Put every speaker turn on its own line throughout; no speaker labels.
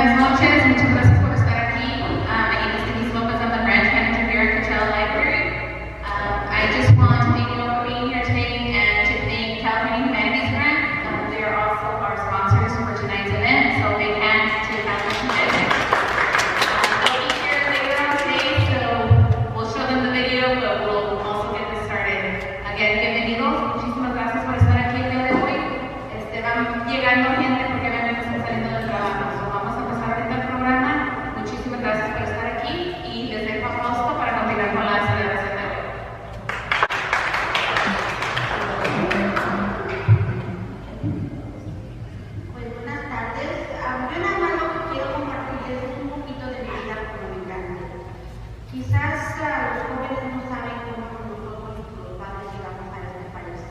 buenas noches. Muchas gracias por estar aquí. My name is Denise Lopez. I'm the branch manager here at Coachella Library. I just want to thank you all for being here today and to thank California Humanities Grant. They are also our sponsors for tonight's event, so big hands to California Humanities. They'll be here later on today, so we'll show them the video, but we'll also get this started. Again, bienvenidos. Muchísimas gracias por estar aquí el día de hoy. Van llegando gente porque obviamente están saliendo del trabajo. So, vamos a empezar ahorita el programa. Muchísimas gracias por estar aquí y les dejo a Fausto para continuar con la celebración de hoy.
Pues buenas tardes. Yo nada más lo que quiero compartirles es un poquito de mi vida como migrante. Quizás los jóvenes no saben cómo nosotros los padres llegamos a este país.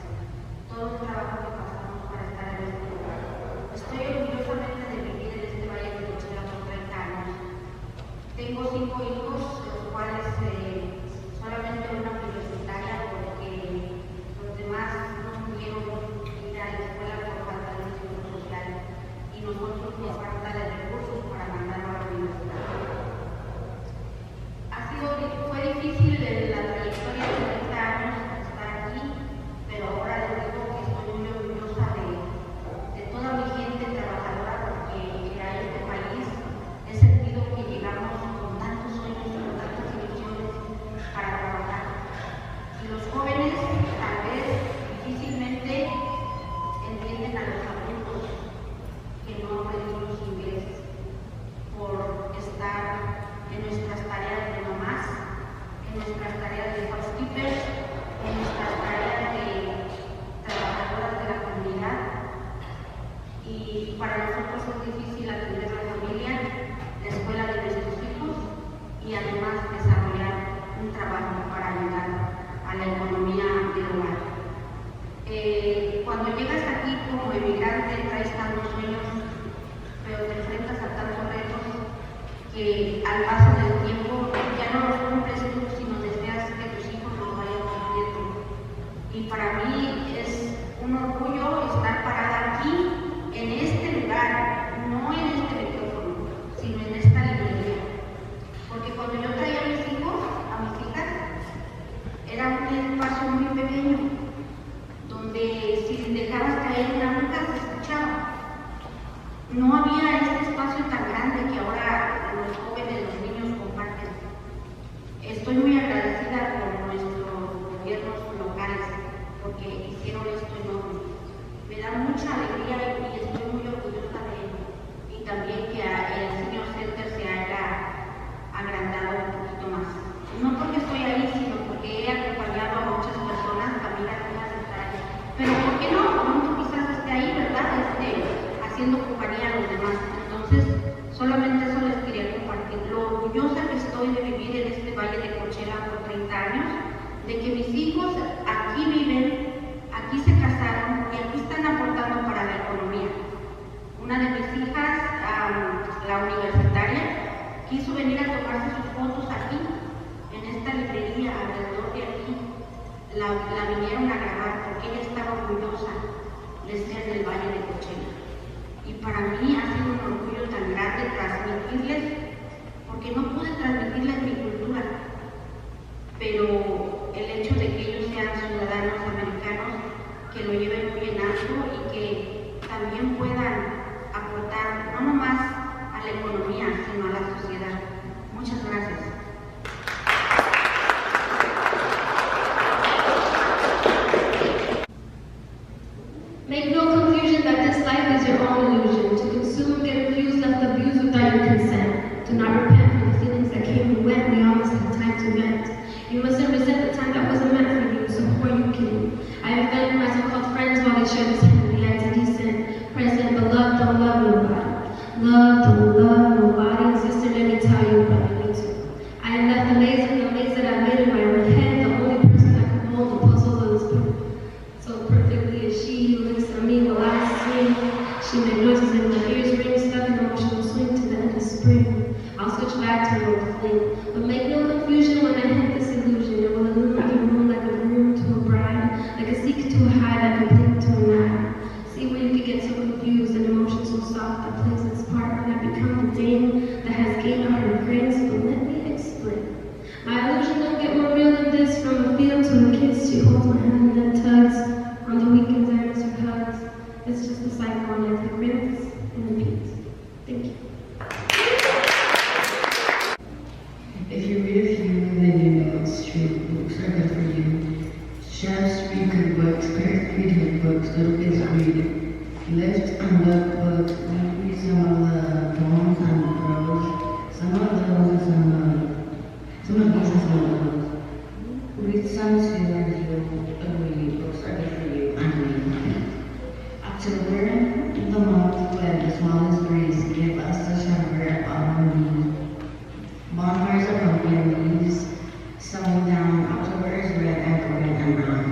Todo el trabajo que pasamos para estar en este lugar. Estoy orgullosamente de vivir en este valle de Coachella por 30 años. Tengo 5 hijos, los cuales solamente una universitaria porque los demás no pudieron ir a la escuela por falta de seguro social y nosotros por falta de recursos para mandarlo a la universidad. Fue difícil la trayectoria de 30 años estar aquí, pero ahora les digo que estoy muy orgullosa de toda mi gente trabajadora porque a este país he sentido que llegamos con tantos sueños y con tantas ilusiones para trabajar. Y los jóvenes tal vez difícilmente entienden a los adultos que no aprendimos inglés por estar en nuestras tareas de mamás, en nuestras tareas de housekeepers, en nuestras tareas de trabajadoras de la comunidad. Y para nosotros es difícil atender la familia, la escuela de nuestros hijos y además desarrollar un trabajo para ayudar a la economía del hogar. Cuando llegas aquí como emigrante traes tantos sueños, pero te enfrentas a tantos retos que al paso del tiempo ya no los cumples tú, sino deseas que tus hijos los vayan cumpliendo. Y para mí es un orgullo estar parada aquí, en este lugar, no en este micrófono, sino en esta librería. Porque cuando yo traía a mis hijos, a mis hijas, era un espacio muy pequeño, donde si dejabas caer una nunca se escuchaba. No había este espacio tan grande que ahora los jóvenes, los niños comparten. Estoy muy agradecida con nuestros gobiernos locales porque hicieron esto enorme. Me da mucha alegría y estoy muy orgullosa de ello. Y también que el Senior Center se haya agrandado un poquito más. No porque estoy ahí, sino porque he acompañado a muchas personas también a estar ahí. Pero ¿por qué no? Pronto quizás esté ahí, ¿verdad? Haciendo compañía a los demás. Entonces, solamente eso les quería compartir. Lo orgullosa que estoy de vivir en este valle de Coachella por 30 años, de que mis hijos aquí viven, aquí se casaron y aquí están aportando para la economía. Una de mis hijas, la universitaria, quiso venir a tomarse sus fotos aquí, en esta librería, alrededor de aquí. La vinieron a grabar porque ella estaba orgullosa de ser del valle de Coachella. Y para mí ha sido un orgullo tan grande transmitirles, porque no pude transmitirles mi cultura, pero el hecho de que ellos sean ciudadanos americanos, que lo lleven muy en alto y que también puedan aportar no nomás a la economía, sino a la sociedad. Muchas gracias.
Make no confusion that this life is your own illusion. To consume, get abused, left abused without your consent. Do not repent for the feelings that came and went. We almost had time to vent. You mustn't resent the time that wasn't meant for you, so before you can. I have been my so-called friends while they share this handy, acting decent, present, but love don't love nobody. Love don't love nobody. And sister, let me tell you what I need to. I am left amazed at the maze that I made in my own head. The only person that can hold the puzzle of this book so perfectly is she who looks at me while I swing. She made noises in my ears, ring, stuck in emotional swing to the end of spring. I'll switch back to an old fling, but make no confusion when I hit this illusion. It will illumine the room like a groom to a bride, like a seeker to a high, like a blink to a night.
little kids read. Left and look, but we read some of the poems and prose, some of those, some of these and some of those. Read some too, and you'll agree books are good for you and me. October, the month when the smallest breeze gave us the shiver of our knees. Bonfires of pumpkin leaves, slowing down. October is red and golden and brown.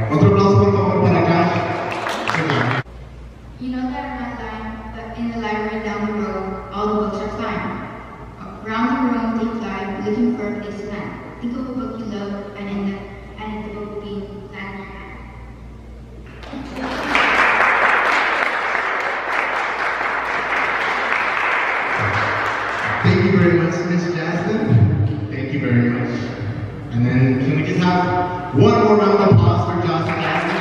Otro aplauso por favor para acá.
You know that in the library down the road, all the books are fine. Around the room, they fly, looking for a place to land. Think of a book you love, and in the book being land in your hand.
Thank you very much, Miss Jasmine. Thank you very much. And then can we just have one more round of applause for Jasmine?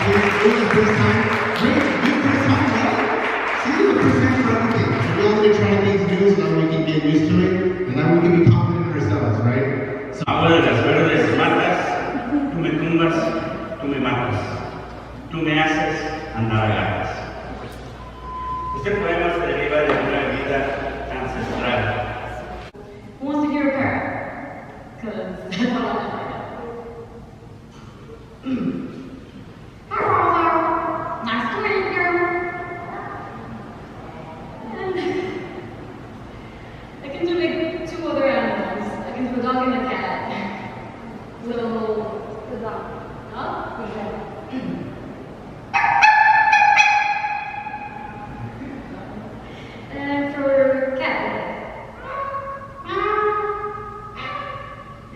It was the first time. Great, good first time, right? See, the first time for everything. We all need to try things new so that we can get used to it, and then we can be confident in ourselves, right? So,
Abuelo de las verdes matas, tú me tumbas, tú me matas, tú me haces andar a gatas. Este poema se deriva de una vida ancestral.
Who wants to hear a parrot? Because that's all I know right now. Hello, nice to meet you. And I can do like two other animals. I can do a dog and a cat. Little, the dog. Huh? Okay. And for cat.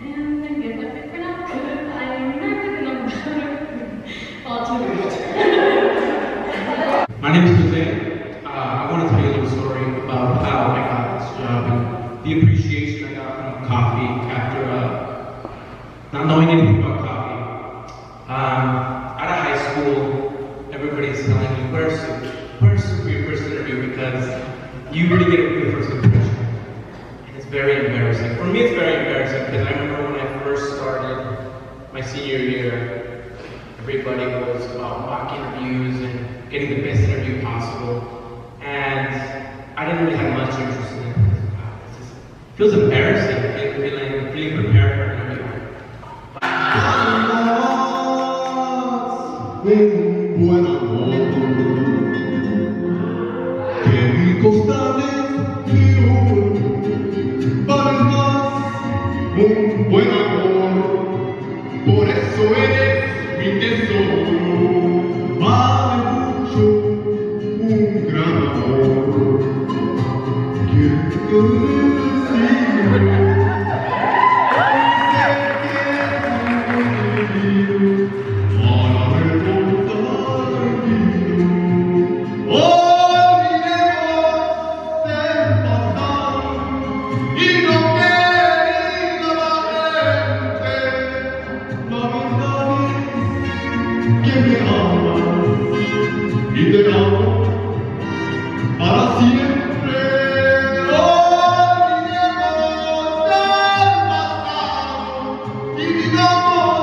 And I guess that's it for now, because I'm nervous and I'm all too much.
My name is Jose. I want to tell you a little story about how I got this job and the appreciation I got from coffee after not knowing anything about coffee. Out of high school, everybody's telling you, wear a suit for your first interview because you really get a good first impression. And it's very embarrassing. For me, it's very embarrassing because I remember when I first started my senior year, everybody was about mock interviews and getting the best interview possible. And I didn't really have much interest in it. It just feels embarrassing feeling prepared for an interview.
Un buen amor que mil costales dio vale más un buen amor, por eso eres mi tesoro, vale mucho un gran amor. Quiero decir para siempre. Olvidemos el pasado y vivamos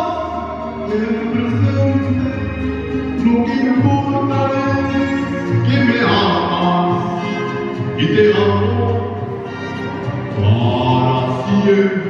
el presente. Lo que importa es que me amas y te amo para siempre.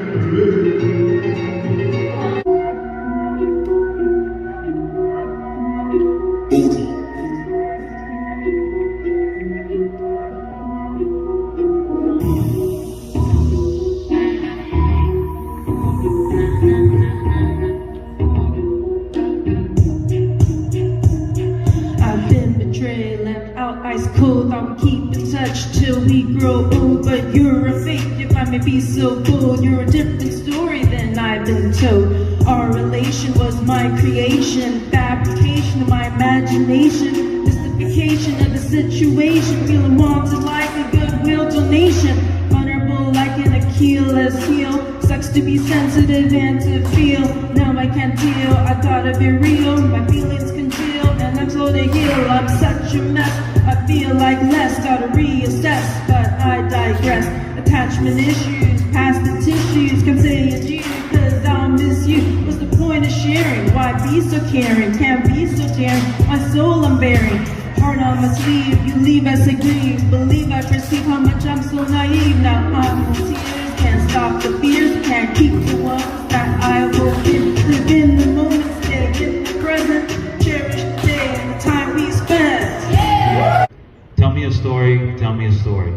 Ice cold, thought we'd keep in touch till we grow old. But you're a fake, if I may be so bold. You're a different story than I've been told. Our relation was my creation, fabrication of my imagination, mystification of the situation, feeling wanted like a goodwill donation, vulnerable like an Achilles heel. Sucks to be sensitive and to feel. Now I can't deal, I thought I'd be real. My feelings congeal and I'm slow to heal. I'm such a mess, I feel like less, gotta reassess, but I digress. attachment issues, pass the tissues, come say a G, cause I'll miss you. What's the point of sharing? Why be so caring? Can't be so daring, my soul I'm bearing. Heart on my sleeve, you leave as I grieve. Believe I perceive how much I'm so naive. Now I'm tears, can't stop the fears, can't keep the ones that I hold in. Live in the moment, stay in the present, cherish the day and the time we spent. Yeah.
Tell me a story, tell me a story.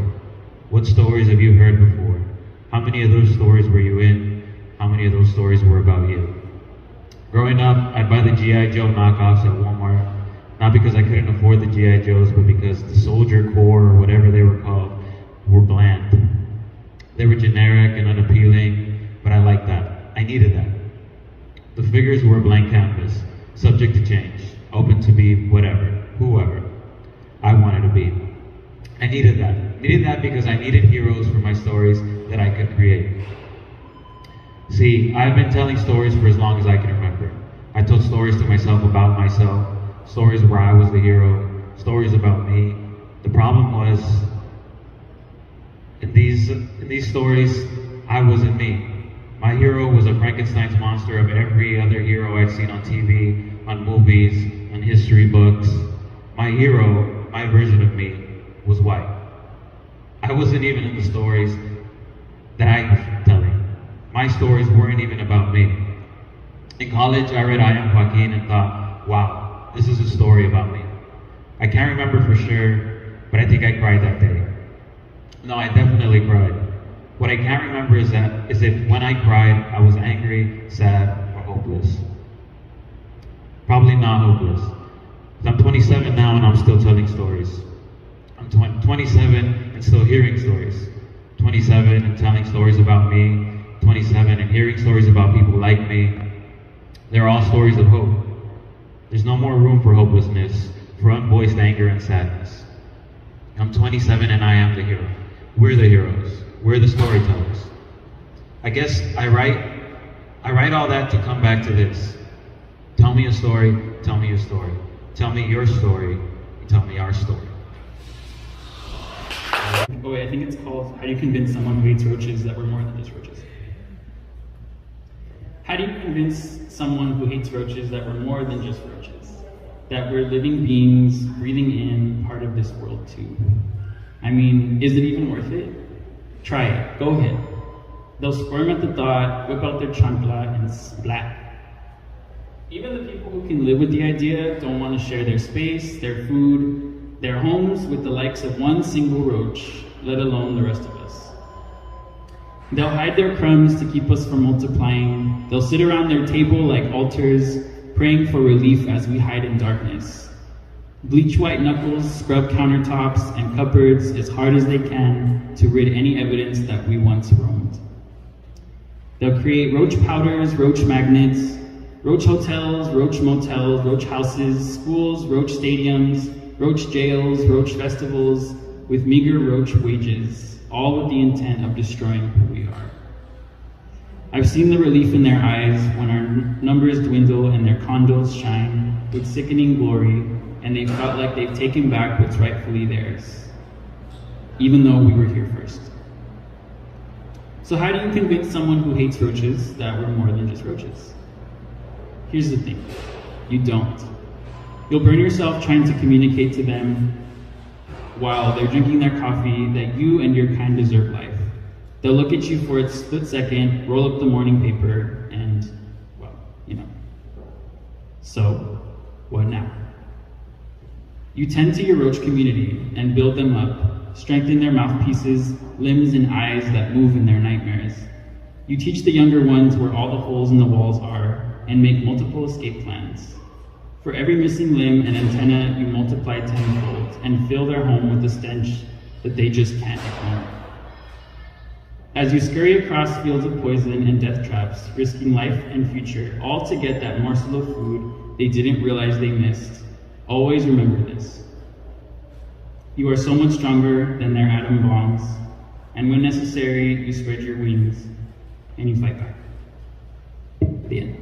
What stories have you heard before? How many of those stories were you in? How many of those stories were about you? Growing up, I'd buy the G.I. Joe knockoffs at Walmart, not because I couldn't afford the G.I. Joes, but because the Soldier Corps, or whatever they were called, were bland. They were generic and unappealing, but I liked that. I needed that. The figures were a blank canvas, subject to change, open to be whatever, whoever I wanted to be. I needed that. Needed that because I needed heroes for my stories that I could create. See, I've been telling stories for as long as I can remember. I told stories to myself about myself, stories where I was the hero, stories about me. The problem was, in these stories, I wasn't me. My hero was a Frankenstein's monster of every other hero I'd seen on TV, on movies, on history books. My hero, my version of me, was white. I wasn't even in the stories that I was telling. My stories weren't even about me. In college, I read I Am Joaquin and thought, wow, this is a story about me. I can't remember for sure, but I think I cried that day. No, I definitely cried. What I can't remember is if when I cried, I was angry, sad, or hopeless. Probably not hopeless. I'm 27 now and I'm still telling stories. I'm 27 and still hearing stories. 27 and telling stories about me. 27 and hearing stories about people like me. They're all stories of hope. There's no more room for hopelessness, for unvoiced anger and sadness. I'm 27 and I am the hero. We're the heroes. We're the storytellers. I guess I write all that to come back to this. Tell me a story, tell me a story. Tell me your story, tell me our story.
Oh wait, I think it's called How Do You Convince Someone Who Hates Roaches That We're More Than Just Roaches? How do you convince someone who hates roaches that we're more than just roaches? That we're living beings, breathing in, part of this world too? I mean, is it even worth it? Try it, go ahead. They'll squirm at the thought, whip out their chancla, and splat. Even the people who can live with the idea don't want to share their space, their food, their homes with the likes of one single roach, let alone the rest of us. They'll hide their crumbs to keep us from multiplying. They'll sit around their table like altars, praying for relief as we hide in darkness. Bleach white knuckles, scrub countertops and cupboards as hard as they can to rid any evidence that we once roamed. They'll create roach powders, roach magnets, roach hotels, roach motels, roach houses, schools, roach stadiums, roach jails, roach festivals, with meager roach wages, all with the intent of destroying who we are. I've seen the relief in their eyes when our numbers dwindle and their condos shine with sickening glory, and they felt like they've taken back what's rightfully theirs, even though we were here first. So how do you convince someone who hates roaches that we're more than just roaches? Here's the thing, you don't. You'll burn yourself trying to communicate to them while they're drinking their coffee that you and your kind deserve life. They'll look at you for a split second, roll up the morning paper, and, well, you know. So, what now? You tend to your roach community and build them up, strengthen their mouthpieces, limbs, and eyes that move in their nightmares. You teach the younger ones where all the holes in the walls are and make multiple escape plans. For every missing limb and antenna, you multiply tenfold and fill their home with a stench that they just can't ignore. As you scurry across fields of poison and death traps, risking life and future, all to get that morsel of food they didn't realize they missed, always remember this. You are so much stronger than their atom bombs, and when necessary, you spread your wings and you fight back. The end.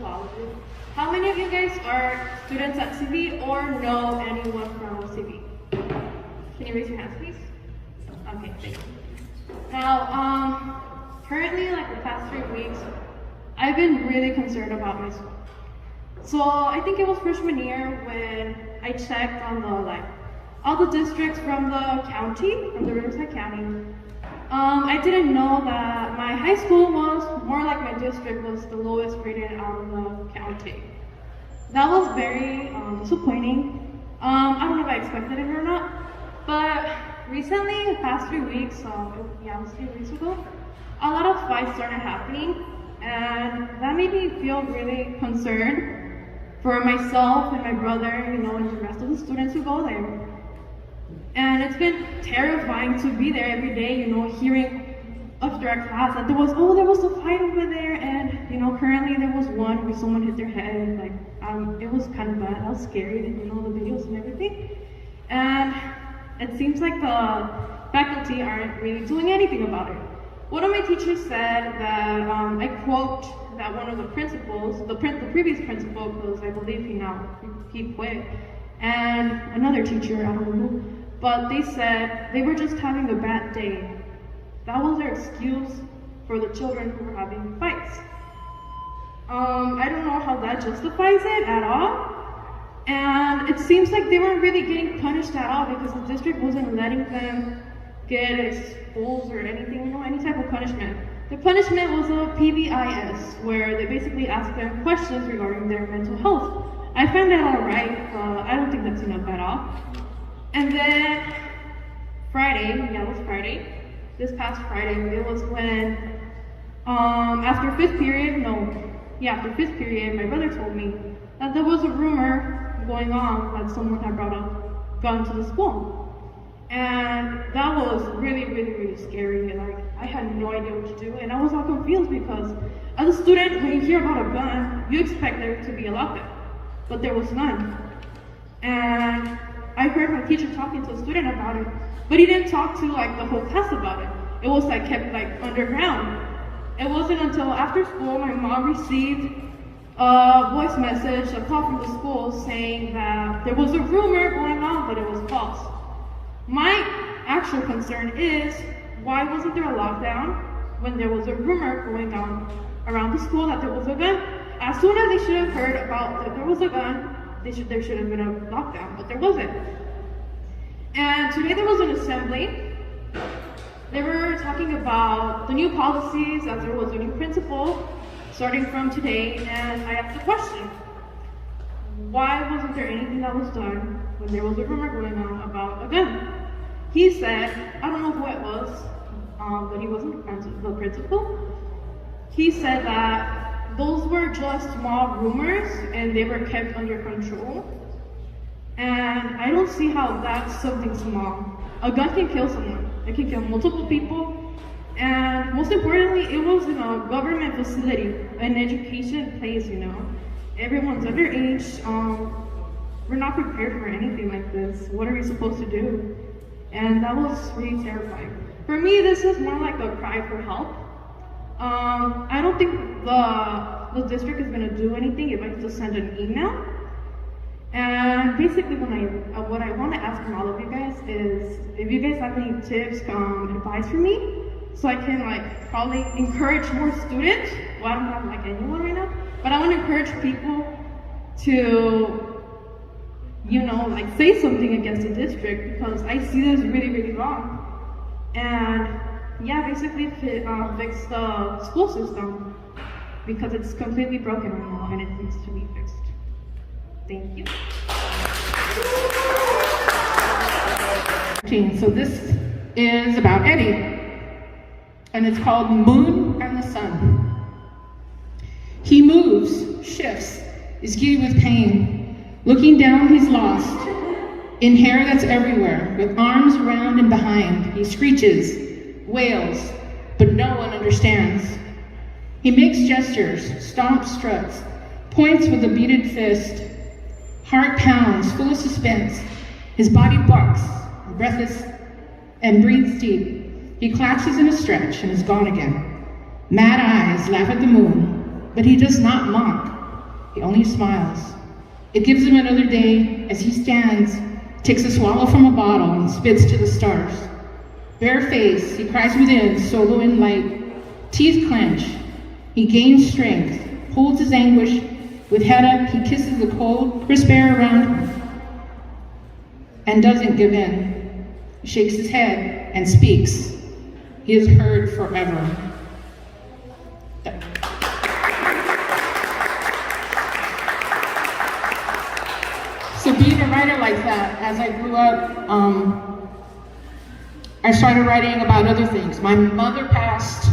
colleges. How many of you guys are students at CV or know anyone from CV? Can you raise your hands, please? Okay, thank you. Now, currently, like the past 3 weeks, I've been really concerned about my school. So I think it was freshman year when I checked on all the districts from the county, from the Riverside County. I didn't know that my high school was more like my district was the lowest rated out of the county. That was very disappointing. I don't know if I expected it or not, but recently, the past 3 weeks, it was 3 weeks ago, a lot of fights started happening, and that made me feel really concerned for myself and my brother, and the rest of the students who go there. And it's been terrifying to be there every day, hearing after our class that there was a fight over there, and currently there was one where someone hit their head. It was kind of bad. That was scary, the videos and everything. And it seems like the faculty aren't really doing anything about it. One of my teachers said that, I quote, that one of the principals, the previous principal, because I believe he quit, and another teacher, I don't know, but they said they were just having a bad day. That was their excuse for the children who were having fights. I don't know how that justifies it at all. And it seems like they weren't really getting punished at all because the district wasn't letting them get exposed or anything, any type of punishment. The punishment was a PBIS, where they basically asked them questions regarding their mental health. I found that alright, but I don't think that's enough at all. And then this past Friday, it was when, after fifth period, my brother told me that there was a rumor going on that someone had brought a gun to the school. And that was really, really, really scary. I had no idea what to do, and I was all confused because as a student, when you hear about a gun, you expect there to be a lockdown, but there was none. And I heard my teacher talking to a student about it, but he didn't talk to the whole class about it. It was kept underground. It wasn't until after school my mom received a voice message, a call from the school saying that there was a rumor going on, but it was false. My actual concern is, why wasn't there a lockdown when there was a rumor going on around the school that there was a gun? As soon as they should have heard about that there was a gun, there should have been a lockdown, but there wasn't. And today there was an assembly. They were talking about the new policies as there was a new principal starting from today, and I asked the question, why wasn't there anything that was done when there was a rumor going on about a gun? He said, I don't know who it was, but he wasn't the principal. He said that those were just small rumors and they were kept under control. And I don't see how that's something small. A gun can kill someone. It can kill multiple people. And most importantly, it was in a government facility, an education place, Everyone's underage. We're not prepared for anything like this. What are we supposed to do? And that was really terrifying. For me, this is more like a cry for help. I don't think the district is gonna do anything if I just send an email. And basically what I wanna ask from all of you guys is, if you guys have any tips, advice for me, so I can probably encourage more students. Well, I don't have anyone right now, but I wanna encourage people to say something against the district, because I see this really, really wrong. And basically fix the school system, because it's completely broken right now and it needs to be fixed. Thank you.
So this is about Eddie, and it's called Moon and the Sun. He moves, shifts, is giddy with pain. Looking down, he's lost, in hair that's everywhere, with arms around and behind. He screeches, wails, but no one understands. He makes gestures, stomps, struts, points with a beaded fist. Heart pounds, full of suspense. His body barks, breathless, and breathes deep. He collapses in a stretch and is gone again. Mad eyes laugh at the moon, but he does not mock. He only smiles. It gives him another day as he stands, takes a swallow from a bottle and spits to the stars. Bare face, he cries within, solo in light. Teeth clench. He gains strength, holds his anguish. With head up, he kisses the cold, crisp air around him and doesn't give in. He shakes his head and speaks. He is heard forever. So being a writer like that, as I grew up, I started writing about other things. My mother passed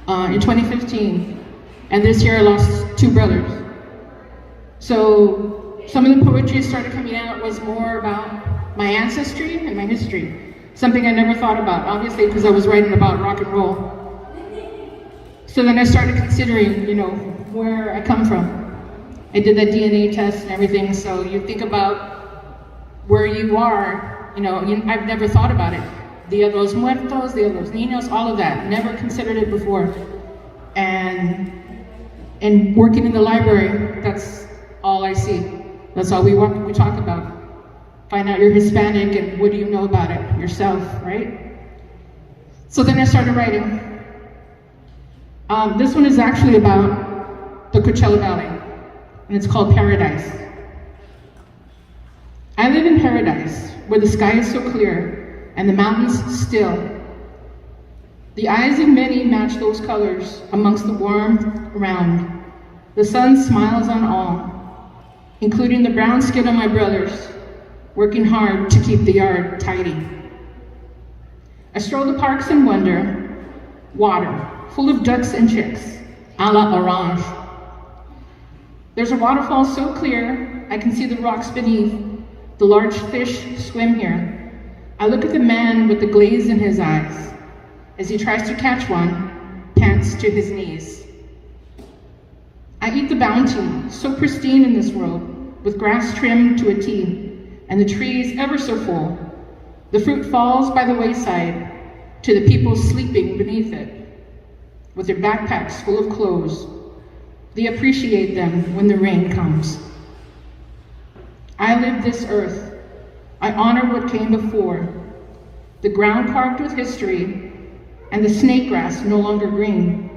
in 2015, and this year I lost 2 brothers. So some of the poetry started coming out was more about my ancestry and my history, something I never thought about, obviously, because I was writing about rock and roll. So then I started considering, where I come from. I did that DNA test and everything, so you think about where you are, I've never thought about it. Dia de los Muertos, Dia de los Niños, all of that, never considered it before. And working in the library, that's all I see. That's all we talk about. Find out you're Hispanic and what do you know about it yourself, right? So then I started writing. This one is actually about the Coachella Valley, and it's called Paradise. I live in paradise, where the sky is so clear and the mountains still. The eyes of many match those colors amongst the warm around. The sun smiles on all, including the brown skin of my brothers, working hard to keep the yard tidy. I stroll the parks and wonder, water, full of ducks and chicks, a la orange. There's a waterfall so clear, I can see the rocks beneath. The large fish swim here. I look at the man with the glaze in his eyes. As he tries to catch one, pants to his knees. I eat the bounty, so pristine in this world, with grass trimmed to a T, and the trees ever so full. The fruit falls by the wayside to the people sleeping beneath it, with their backpacks full of clothes. They appreciate them when the rain comes. I live this earth. I honor what came before. The ground carved with history, and the snake grass no longer green.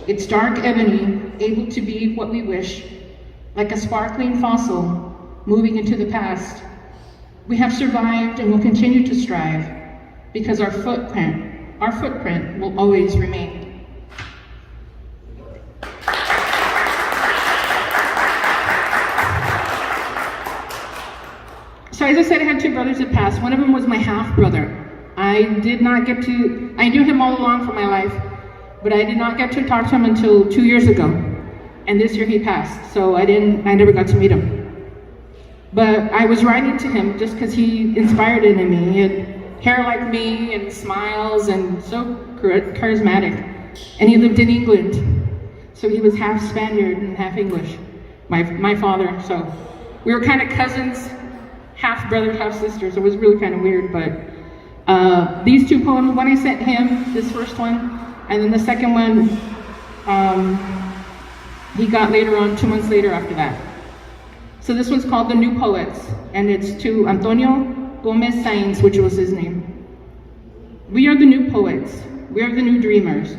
It's dark ebony, able to be what we wish, like a sparkling fossil, moving into the past. We have survived and will continue to strive, because our footprint will always remain. So as I said, I had 2 brothers that passed. One of them was my half-brother. I knew him all along for my life, but I did not get to talk to him until 2 years ago. And this year he passed, so I never got to meet him. But I was writing to him just because he inspired it in me. He had hair like me and smiles and so charismatic. And he lived in England, so he was half Spaniard and half English, my father. So we were kind of cousins, half brothers, half sisters. It was really kind of weird, but these 2 poems, one I sent him, this first one, and then the second one he got later on, 2 months later after that. So this one's called The New Poets, and it's to Antonio Gomez Sainz, which was his name. We are the new poets. We are the new dreamers.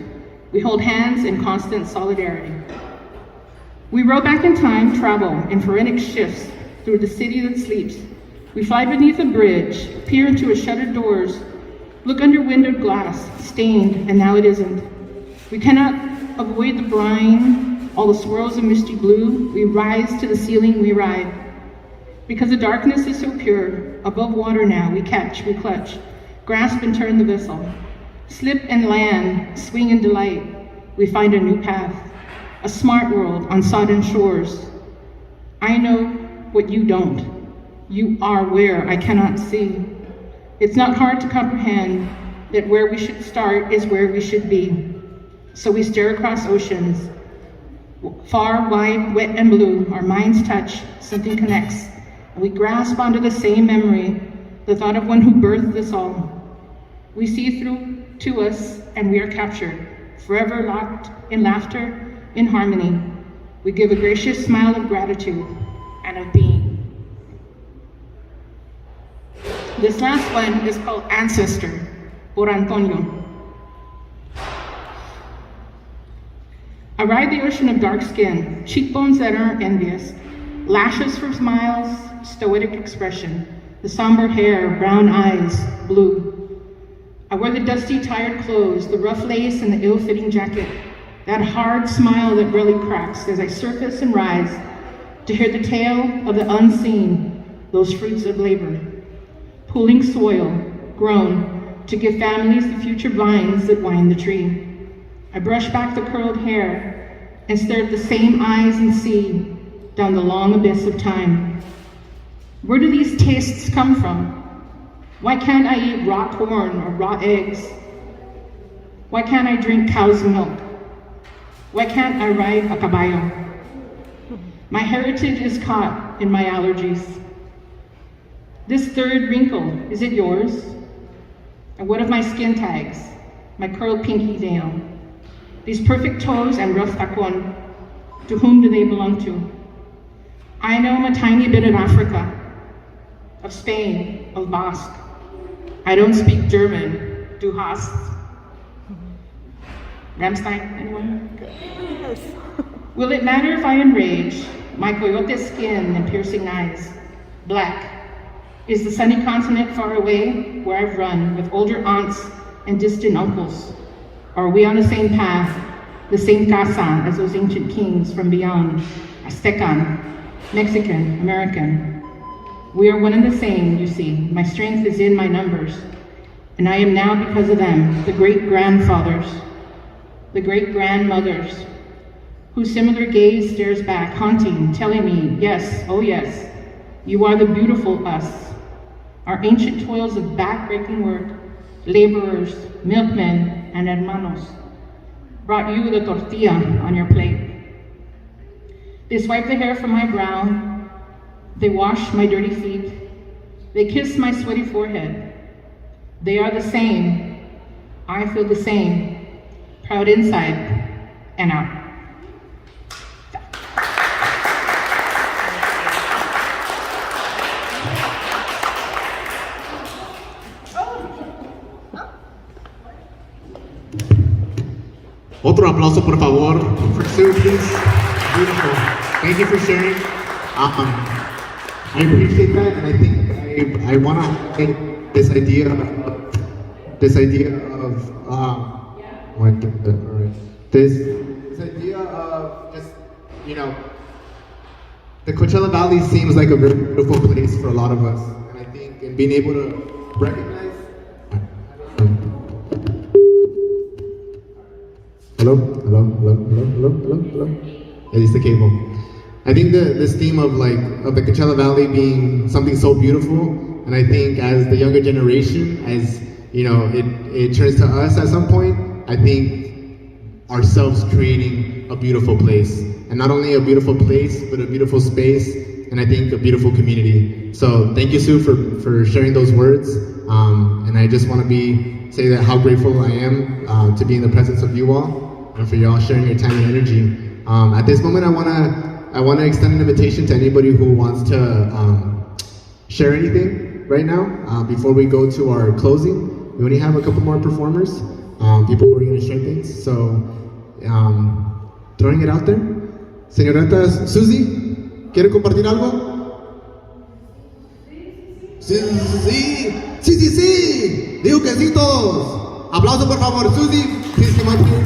We hold hands in constant solidarity. We row back in time, travel in forensic shifts through the city that sleeps. We fly beneath a bridge, peer into its shuttered doors, look under windowed glass, stained, and now it isn't. We cannot avoid the brine, all the swirls of misty blue. We rise to the ceiling, we ride. Because the darkness is so pure, above water now, we catch, we clutch, grasp and turn the vessel. Slip and land, swing in delight, we find a new path, a smart world on sodden shores. I know what you don't. You are where I cannot see. It's not hard to comprehend that where we should start is where we should be. So we stare across oceans, far, wide, wet, and blue. Our minds touch, something connects, and we grasp onto the same memory, the thought of one who birthed this all. We see through to us, and we are captured, forever locked in laughter, in harmony. We give a gracious smile of gratitude and of being. This last one is called Ancestor, por Antonio. I ride the ocean of dark skin, cheekbones that aren't envious, lashes for smiles, stoic expression, the somber hair, brown eyes, blue. I wear the dusty, tired clothes, the rough lace and the ill-fitting jacket, that hard smile that rarely cracks as I surface and rise to hear the tale of the unseen, those fruits of labor, pulling soil, grown to give families the future vines that wind the tree. I brush back the curled hair and stare at the same eyes and see down the long abyss of time. Where do these tastes come from? Why can't I eat raw corn or raw eggs? Why can't I drink cow's milk? Why can't I ride a caballo? My heritage is caught in my allergies. This third wrinkle, is it yours? And what of my skin tags, my curled pinky nail? These perfect toes and rough tacon, to whom do they belong to? I know I'm a tiny bit of Africa, of Spain, of Basque. I don't speak German, du hast. Ramstein, anyone? Yes. Will it matter if I enrage, my coyote skin and piercing eyes? Black. Is the sunny continent far away, where I've run with older aunts and distant uncles? Or are we on the same path, the same casa as those ancient kings from beyond, Aztecan, Mexican, American? We are one and the same, you see. My strength is in my numbers, and I am now, because of them, the great-grandfathers, the great-grandmothers, whose similar gaze stares back, haunting, telling me, yes, oh yes, you are the beautiful us. Our ancient toils of back-breaking work, laborers, milkmen, and hermanos, brought you the tortilla on your plate. They swipe the hair from my brow, they wash my dirty feet, they kiss my sweaty forehead. They are the same, I feel the same, proud inside and out.
Otro aplauso, por favor, for Sue, please. Beautiful. Thank you for sharing. I appreciate that, and I think I want to take this idea of this idea of just, you know, the Coachella Valley seems like a very beautiful place for a lot of us, and I think in being able to recognize. Hello? Yeah, it's the cable. I think this theme of the Coachella Valley being something so beautiful, and I think as the younger generation, as you know, it turns to us at some point, I think ourselves creating a beautiful place. And not only a beautiful place, but a beautiful space, and I think a beautiful community. So thank you, Sue, for sharing those words. And I just want to say that how grateful I am to be in the presence of you all, and for y'all sharing your time and energy. At this moment, I want to extend an invitation to anybody who wants to share anything right now. Before we go to our closing, we only have a couple more performers, people who are going to share things. So, throwing it out there. Señorita Susie, ¿quiere compartir algo? Sí. Digo que sí todos. Aplauso por favor, Susie. Please come up here.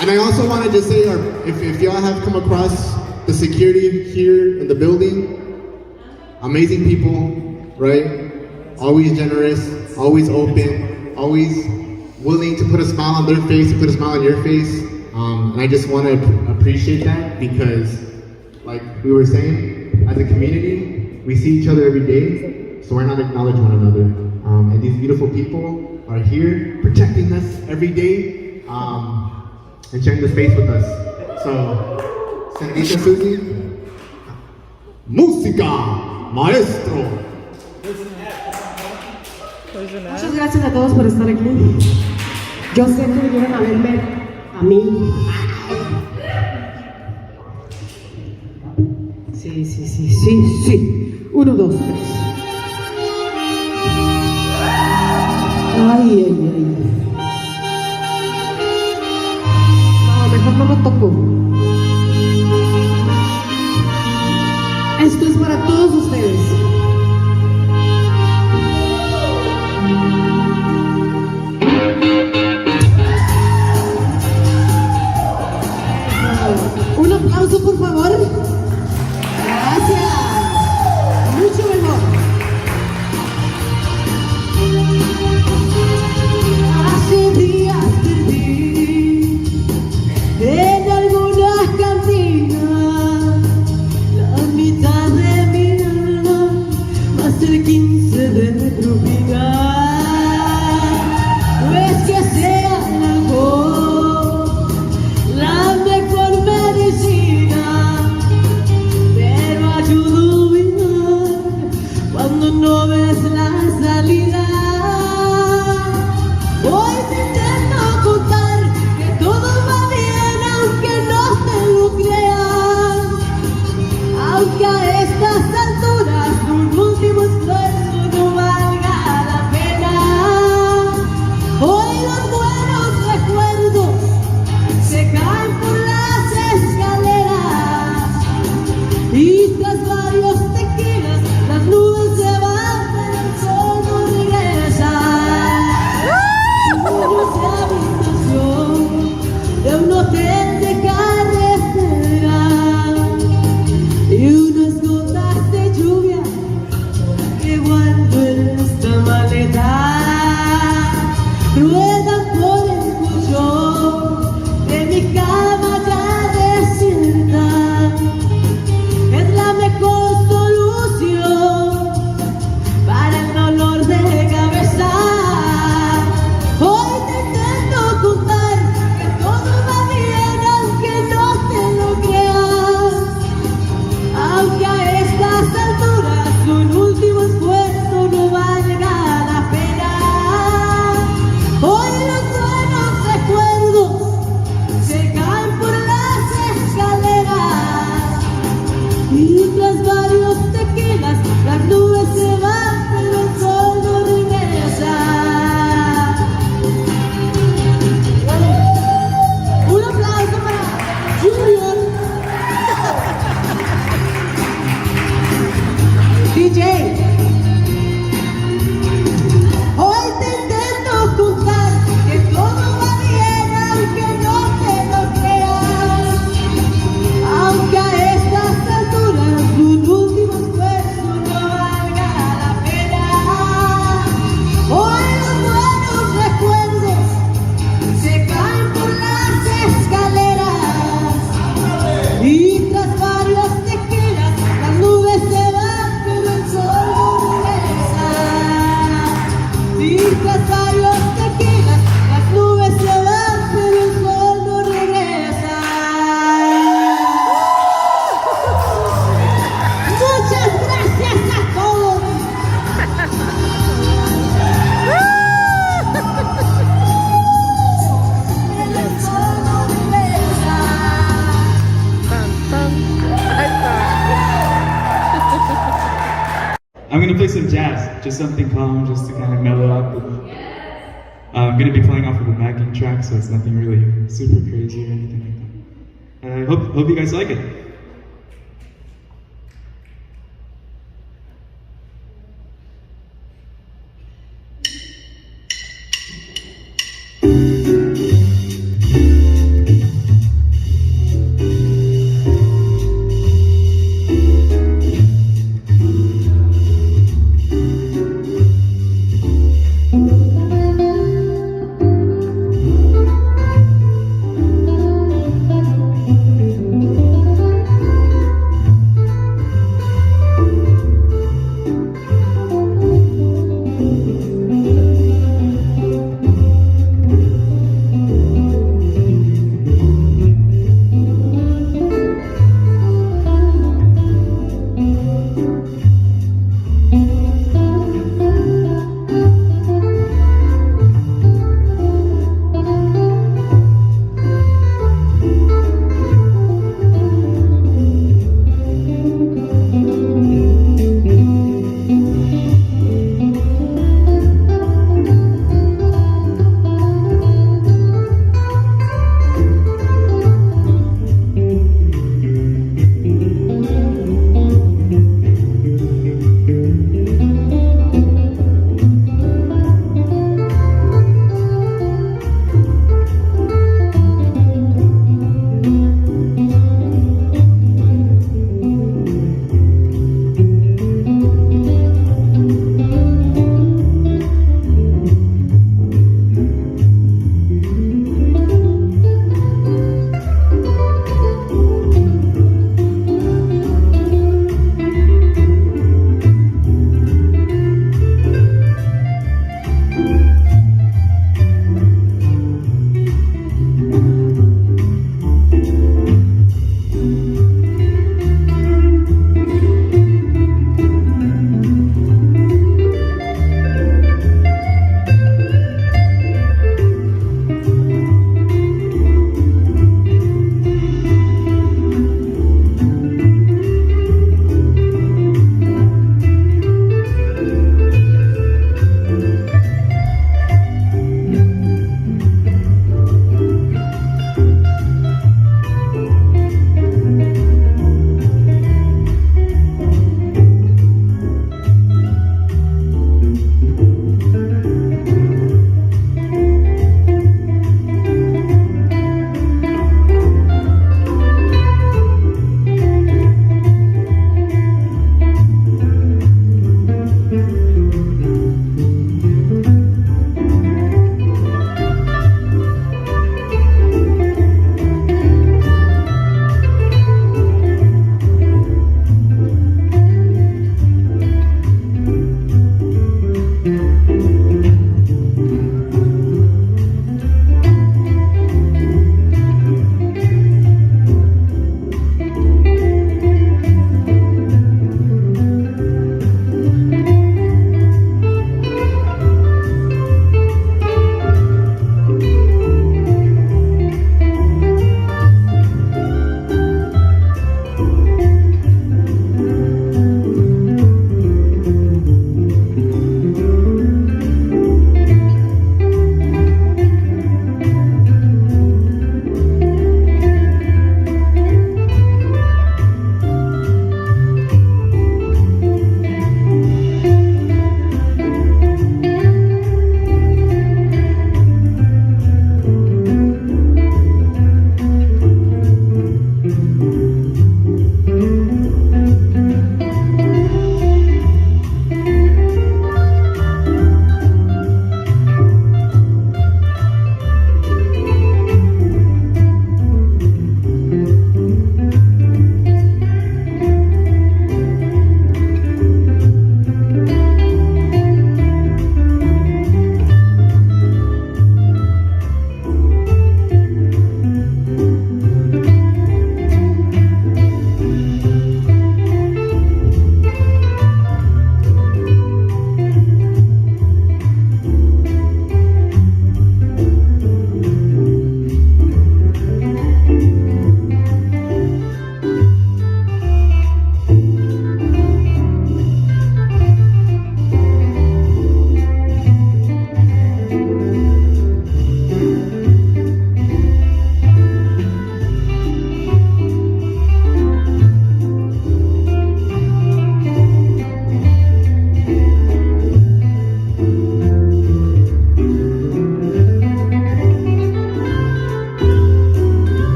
And I also want to just say, if y'all have come across the security here in the building, amazing people, right? Always generous, always open, always willing to put a smile on their face, to put a smile on your face. And I just want to appreciate that, because like we were saying, as a community, we see each other every day, so why not acknowledge one another? And these beautiful people are here protecting us every day, and sharing the space with us. So, Señorita Susie, música, maestro.
Muchas gracias a todos por estar aquí. Yo sé que vinieron a verme a mí. Sí, sí, sí. 1, 2, 3. Ay, ay, ay. No, mejor no lo toco. Esto es para todos ustedes. Un aplauso, por favor. Gracias. Mucho mejor. Hace días te vi en algunas cantinas, la mitad de mi alma, más el 15 de tropical. No es que sea el alcohol la mejor medicina, pero ayuda a olvidar cuando no ves la salida. Hoy te intento contar que todo va bien, aunque no te lo creas, aunque a estas alturas un último esfuerzo no valga la pena. Hoy los buenos recuerdos se caen por las escaleras y tras varios tequilas las nubes se van, pero el sol no regresa. Sueños de habitación de un hotel de carretera y unas gotas de lluvia que guardo en esta maleta. Ruedan por el colchón de mi cama ya desierta. Es la mejor solución para el dolor de cabeza. Hoy te intento contar que todo va bien, aunque no te lo creas, aunque a estas alturas un último esfuerzo no valga la pena. Hoy los buenos recuerdos se caen por las escaleras y tras varios tequilas las nubes se van, pero el sol no regresa. Un aplauso para Junior. DJ. Hoy te intento contar que todo va bien, aunque no te lo creas, aunque a estas alturas un último esfuerzo no valga la pena. Hoy los buenos recuerdos se caen por las escaleras y tras varios tequilas las nubes se van, pero el sol no regresa. Y tras varios tequilas las nubes se van, pero el sol no regresa. Muchas gracias a todos. El sol no regresa.
I'm gonna play some jazz, just something calm, just to kind of mellow out. I'm gonna be playing off of a backing track, so it's nothing really super crazy or anything like that. I hope you guys like it.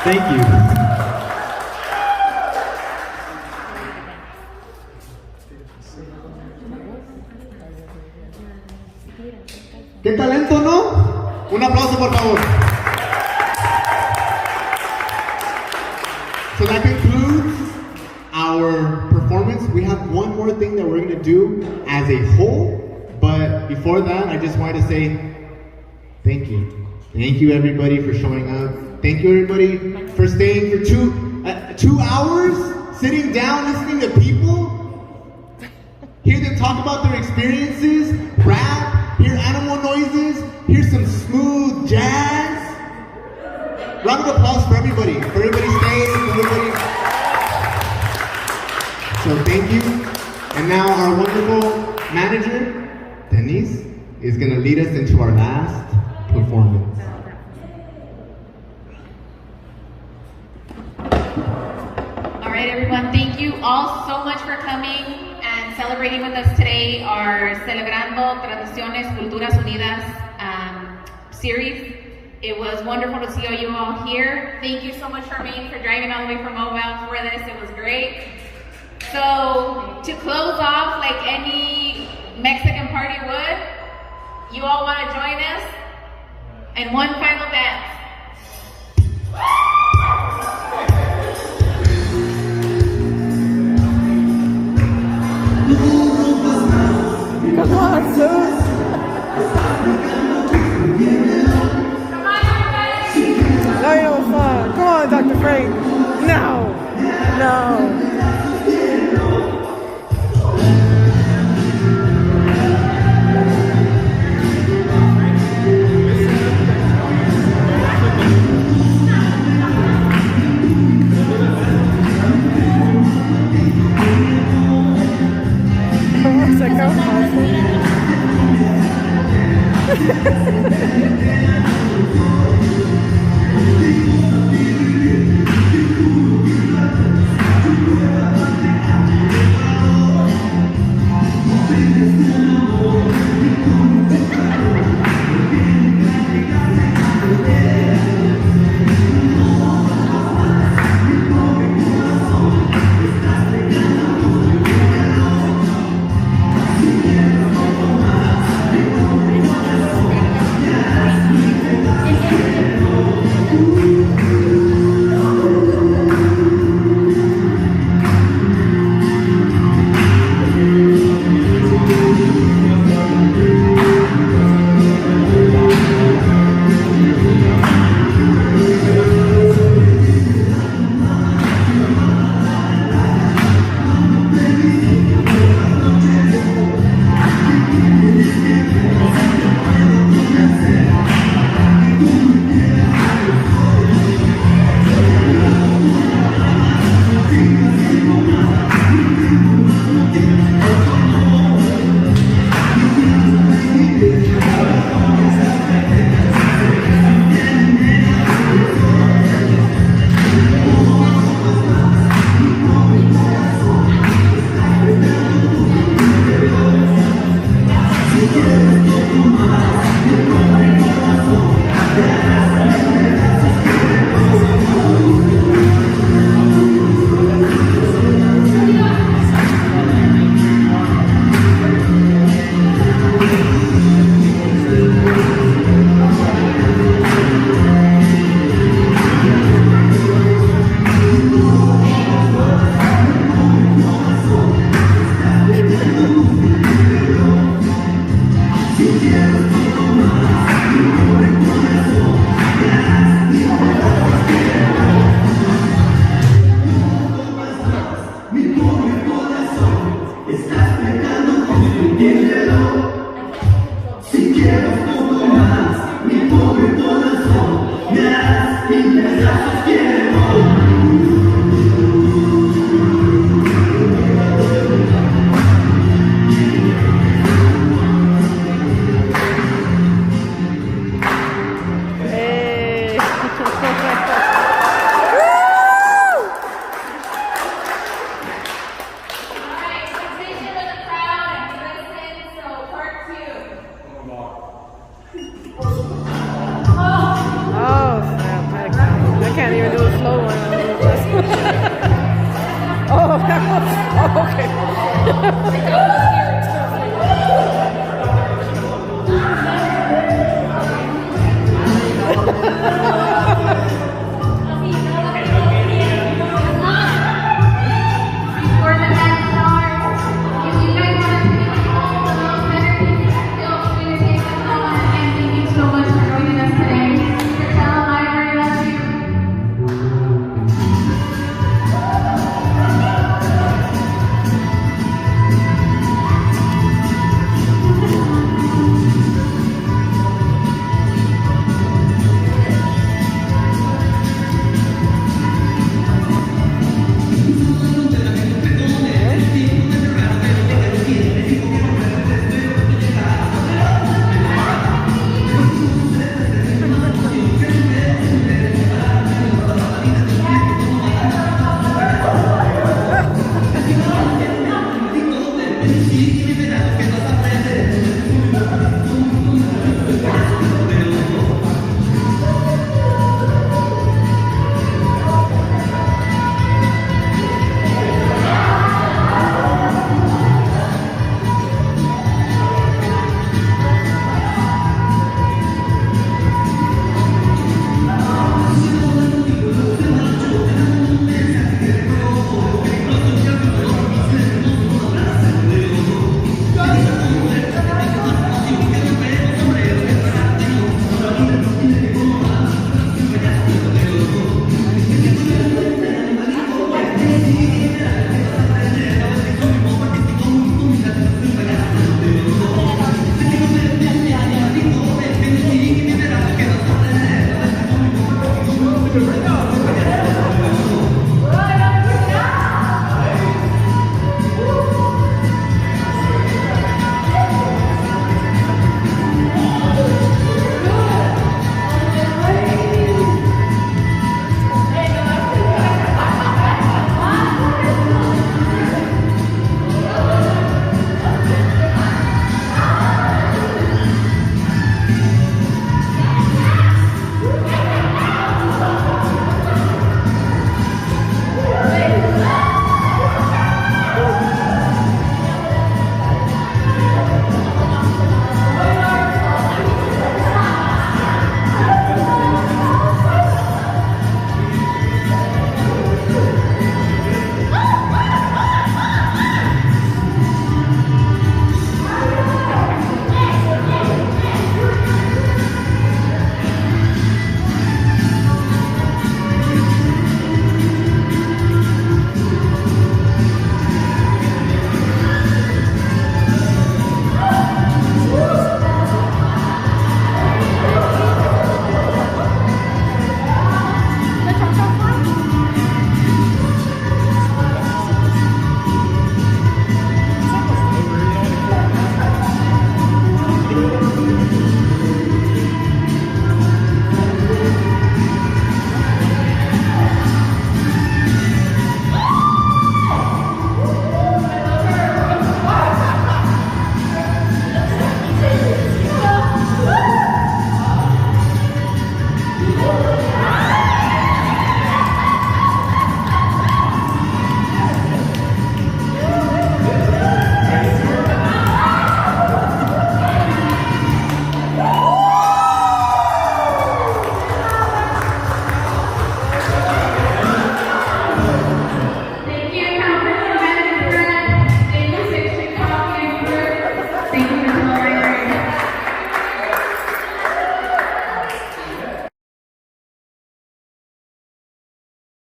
Thank you.
¡Qué talento, no! Un aplauso, por favor. So that concludes our performance. We have one more thing that we're going to do as a whole. But before that, I just wanted to say thank you. Thank you, everybody, for showing up. Thank you, everybody, for staying for 2 hours, sitting down, listening to people, hear them talk about their experiences, rap, hear animal noises, hear some smooth jazz. Round of applause for everybody staying, for everybody. So thank you. And now our wonderful manager, Denise, is going to lead us into our last performance.
All right, everyone, thank you all so much for coming and celebrating with us today our Celebrando Tradiciones Culturas Unidas series. It was wonderful to see you all here. Thank you so much, Charmaine, for driving all the way from Mobile for this. It was great. So, to close off like any Mexican party would, you all want to join us in one final dance.
Come on, Zeus. Now you know what's fun. Come on, Dr. Frank. No. No.
slow one. Oh,
Before the next starts, if you guys want to take all the better things, feel free to take them home. And thank you so much for joining us today. Coachella Library loves you.
Thank you.